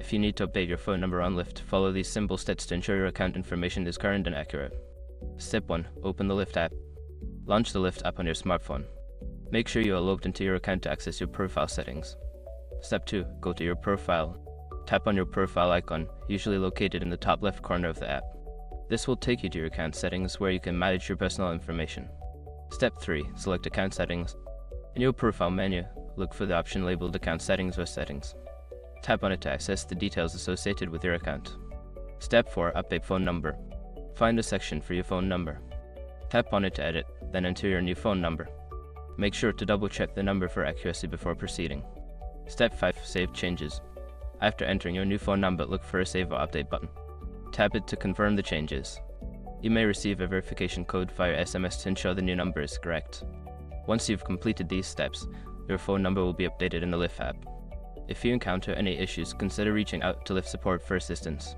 If you need to update your phone number on Lyft, follow these simple steps to ensure your account information is current and accurate. Step 1. Open the Lyft app. Launch the Lyft app on your smartphone. Make sure you are logged into your account to access your profile settings. Step 2. Go to your profile. Tap on your profile icon, usually located in the top left corner of the app. This will take you to your account settings where you can manage your personal information. Step 3. Select Account Settings. In your profile menu, look for the option labeled Account Settings or Settings. Tap on it to access the details associated with your account. Step 4. Update phone number. Find a section for your phone number. Tap on it to edit, then enter your new phone number. Make sure to double check the number for accuracy before proceeding. Step 5. Save changes. After entering your new phone number, look for a Save or Update button. Tap it to confirm the changes. You may receive a verification code via SMS to ensure the new number is correct. Once you've completed these steps, your phone number will be updated in the Lyft app. If you encounter any issues, consider reaching out to Lyft support for assistance.